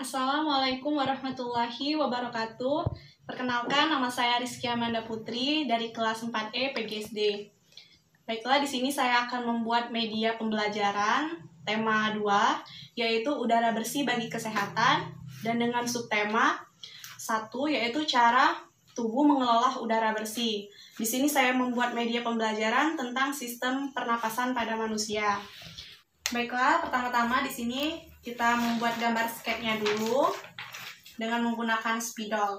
Assalamualaikum warahmatullahi wabarakatuh. Perkenalkan, nama saya Rizky Amanda Putri dari kelas 4E PGSD. Baiklah, di sini saya akan membuat media pembelajaran tema 2, yaitu udara bersih bagi kesehatan, dan dengan subtema 1, yaitu cara tubuh mengelola udara bersih. Di sini saya membuat media pembelajaran tentang sistem pernapasan pada manusia. Baiklah, pertama-tama di sini kita membuat gambar sketnya dulu dengan menggunakan spidol.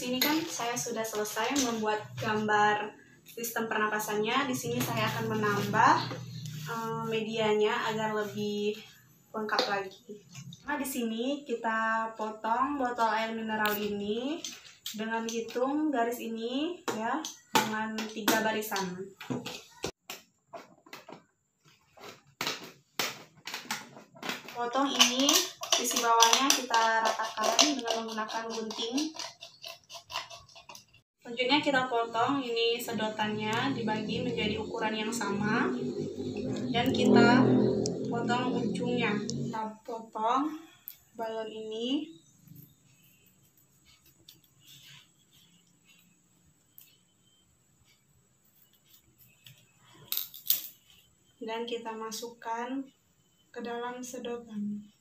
Ini kan saya sudah selesai membuat gambar sistem pernapasannya. Di sini saya akan menambah medianya agar lebih lengkap lagi. Nah, di sini kita potong botol air mineral ini dengan hitung garis ini ya, dengan 3 barisan. Potong ini, sisi bawahnya kita ratakan dengan menggunakan gunting. Selanjutnya kita potong ini sedotannya, dibagi menjadi ukuran yang sama, dan kita potong ujungnya. Kita potong balon ini. Dan kita masukkan ke dalam sedotan.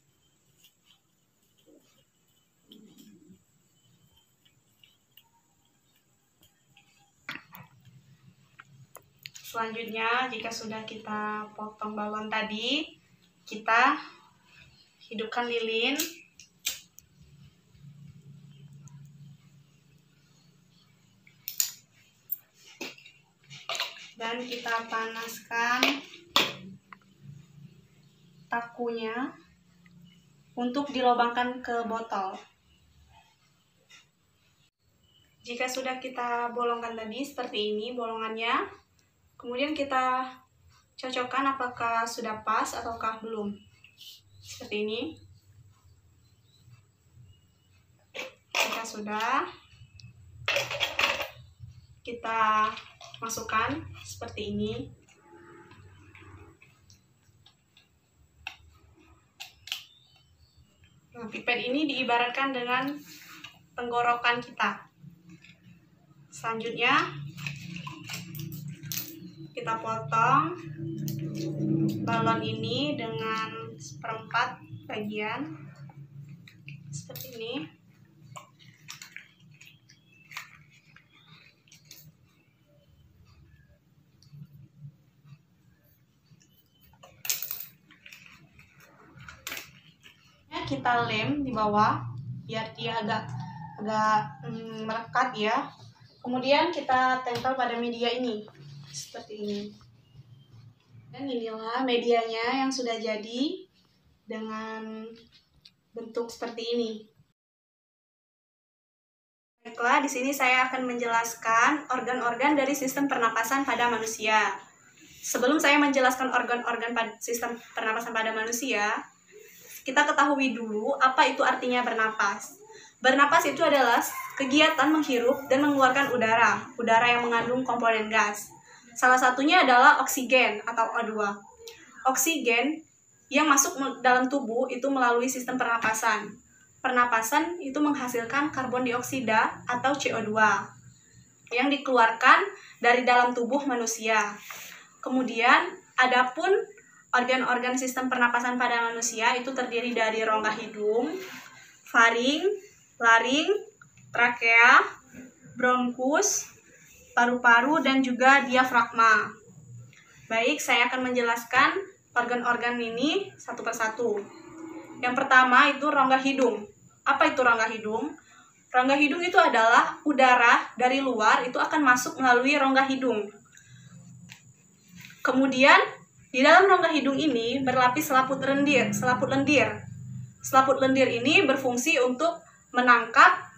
Selanjutnya, jika sudah kita potong balon tadi, kita hidupkan lilin. Dan kita panaskan pakunya untuk dilobangkan ke botol. Jika sudah kita bolongkan tadi seperti ini bolongannya, kemudian kita cocokkan apakah sudah pas ataukah belum. Seperti ini. Jika sudah, kita masukkan seperti ini. Nah, pipet ini diibaratkan dengan tenggorokan kita. Selanjutnya, kita potong balon ini dengan 1/4 bagian seperti ini. Kita lem di bawah biar dia agak melekat ya. Kemudian kita tempel pada media ini seperti ini. Dan inilah medianya yang sudah jadi dengan bentuk seperti ini. Baiklah, di sini saya akan menjelaskan organ-organ dari sistem pernapasan pada manusia. Sebelum saya menjelaskan organ-organ sistem pernapasan pada manusia, kita ketahui dulu apa itu artinya bernapas. Bernapas itu adalah kegiatan menghirup dan mengeluarkan udara yang mengandung komponen gas. Salah satunya adalah oksigen atau O2. Oksigen yang masuk dalam tubuh itu melalui sistem pernapasan. Pernapasan itu menghasilkan karbon dioksida atau CO2 yang dikeluarkan dari dalam tubuh manusia. Kemudian, adapun organ-organ sistem pernapasan pada manusia itu terdiri dari rongga hidung, faring, laring, trakea, bronkus, paru-paru, dan juga diafragma. Baik, saya akan menjelaskan organ-organ ini satu persatu. Yang pertama itu rongga hidung. Apa itu rongga hidung? Rongga hidung itu adalah udara dari luar itu akan masuk melalui rongga hidung. Kemudian Di dalam rongga hidung ini berlapis selaput lendir. Selaput lendir ini berfungsi untuk menangkap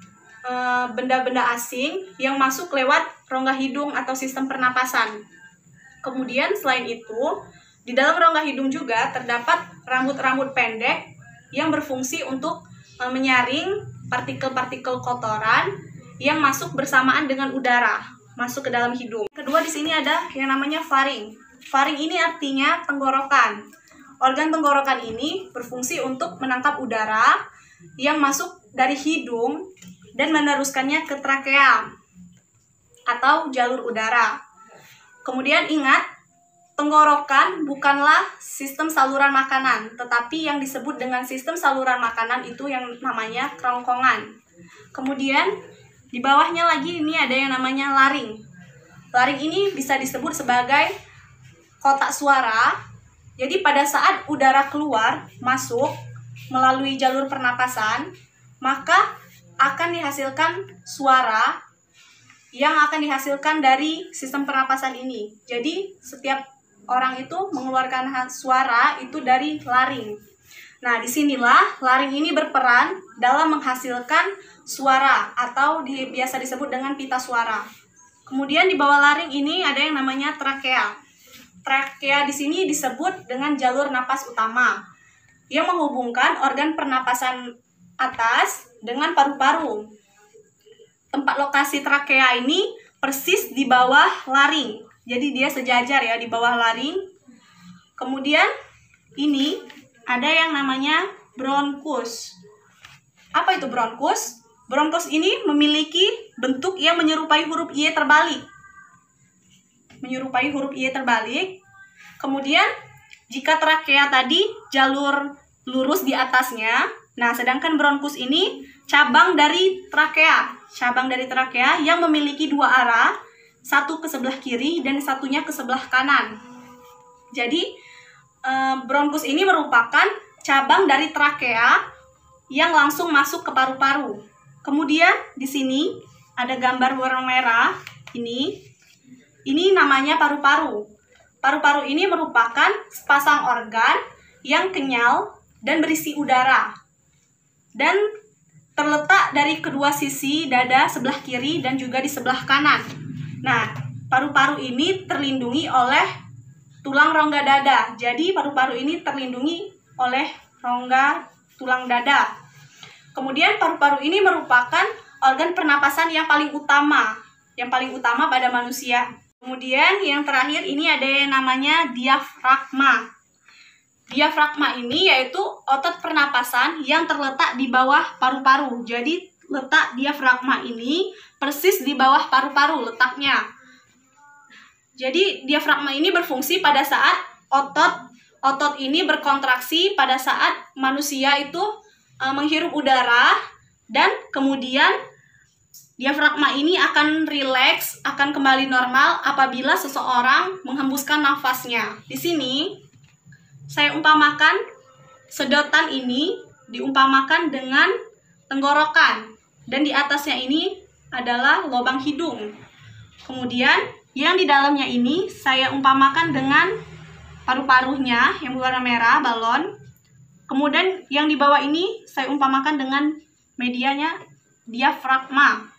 benda-benda asing yang masuk lewat rongga hidung atau sistem pernapasan. Kemudian selain itu, di dalam rongga hidung juga terdapat rambut-rambut pendek yang berfungsi untuk menyaring partikel-partikel kotoran yang masuk bersamaan dengan udara masuk ke dalam hidung. Kedua, di sini ada yang namanya faring. Faring ini artinya tenggorokan. Organ tenggorokan ini berfungsi untuk menangkap udara yang masuk dari hidung dan meneruskannya ke trakea atau jalur udara. Kemudian ingat, tenggorokan bukanlah sistem saluran makanan, tetapi yang disebut dengan sistem saluran makanan itu yang namanya kerongkongan. Kemudian di bawahnya lagi ini ada yang namanya laring. Laring ini bisa disebut sebagai kotak suara. Jadi pada saat udara keluar masuk melalui jalur pernapasan, maka akan dihasilkan suara yang akan dihasilkan dari sistem pernapasan ini. Jadi setiap orang itu mengeluarkan suara itu dari laring. Nah, disinilah laring ini berperan dalam menghasilkan suara atau biasa disebut dengan pita suara. Kemudian di bawah laring ini ada yang namanya trakea. Trakea di sini disebut dengan jalur napas utama yang menghubungkan organ pernapasan atas dengan paru-paru. Tempat lokasi trakea ini persis di bawah laring. Jadi dia sejajar ya di bawah laring. Kemudian ini ada yang namanya bronkus. Apa itu bronkus? Bronkus ini memiliki bentuk yang menyerupai huruf Y terbalik. Menyerupai huruf Y terbalik. Kemudian jika trakea tadi jalur lurus di atasnya, nah sedangkan bronkus ini cabang dari trakea. Cabang dari trakea yang memiliki dua arah, satu ke sebelah kiri dan satunya ke sebelah kanan. Jadi bronkus ini merupakan cabang dari trakea yang langsung masuk ke paru-paru. Kemudian di sini ada gambar warna merah ini namanya paru-paru. Paru-paru ini merupakan sepasang organ yang kenyal dan berisi udara dan terletak dari kedua sisi dada sebelah kiri dan juga di sebelah kanan. Nah, paru-paru ini terlindungi oleh tulang rongga dada. Jadi paru-paru ini terlindungi oleh rongga tulang dada. Kemudian paru-paru ini merupakan organ pernapasan yang paling utama pada manusia. Kemudian yang terakhir ini ada yang namanya diafragma. Diafragma ini yaitu otot pernapasan yang terletak di bawah paru-paru. Jadi letak diafragma ini persis di bawah paru-paru letaknya. Jadi diafragma ini berfungsi pada saat otot ini berkontraksi pada saat manusia itu menghirup udara, dan kemudian diafragma ini akan rileks, akan kembali normal apabila seseorang menghembuskan nafasnya. Di sini saya umpamakan sedotan ini diumpamakan dengan tenggorokan dan di atasnya ini adalah lubang hidung. Kemudian yang di dalamnya ini saya umpamakan dengan paru-parunya yang berwarna merah, balon. Kemudian yang di bawah ini saya umpamakan dengan medianya diafragma.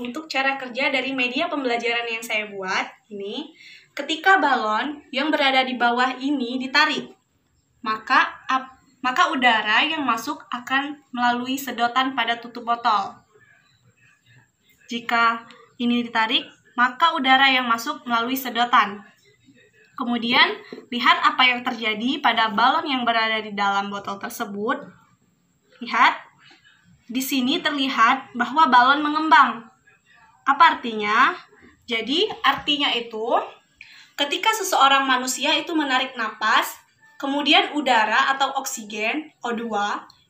Untuk cara kerja dari media pembelajaran yang saya buat ini, ketika balon yang berada di bawah ini ditarik, maka udara yang masuk akan melalui sedotan pada tutup botol. Jika ini ditarik, maka udara yang masuk melalui sedotan. Kemudian, lihat apa yang terjadi pada balon yang berada di dalam botol tersebut. Lihat, di sini terlihat bahwa balon mengembang. Apa artinya? Jadi, artinya itu, ketika seseorang manusia itu menarik napas, kemudian udara atau oksigen, O2,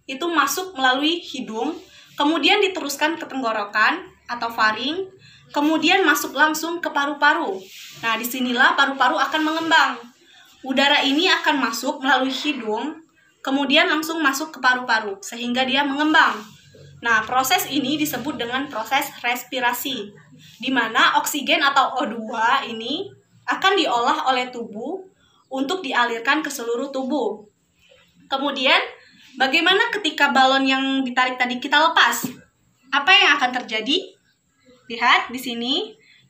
itu masuk melalui hidung, kemudian diteruskan ke tenggorokan atau faring, kemudian masuk langsung ke paru-paru. Nah, disinilah paru-paru akan mengembang. Udara ini akan masuk melalui hidung, kemudian langsung masuk ke paru-paru, sehingga dia mengembang. Nah, proses ini disebut dengan proses respirasi, di mana oksigen atau O2 ini akan diolah oleh tubuh untuk dialirkan ke seluruh tubuh. Kemudian, bagaimana ketika balon yang ditarik tadi kita lepas? Apa yang akan terjadi? Lihat di sini,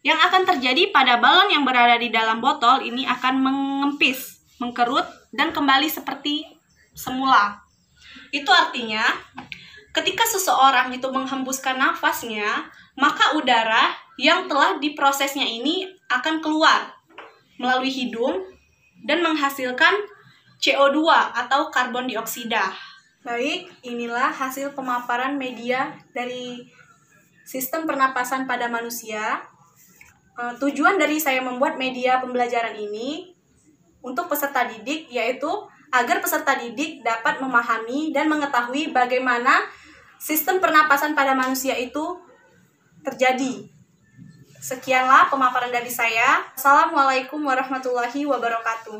yang akan terjadi pada balon yang berada di dalam botol ini akan mengempis, mengkerut, dan kembali seperti semula. Itu artinya, ketika seseorang itu menghembuskan nafasnya, maka udara yang telah diprosesnya ini akan keluar melalui hidung dan menghasilkan CO2 atau karbon dioksida. Baik, inilah hasil pemaparan media dari sistem pernapasan pada manusia. Tujuan dari saya membuat media pembelajaran ini untuk peserta didik yaitu agar peserta didik dapat memahami dan mengetahui bagaimana sistem pernapasan pada manusia itu terjadi. Sekianlah pemaparan dari saya. Assalamualaikum warahmatullahi wabarakatuh.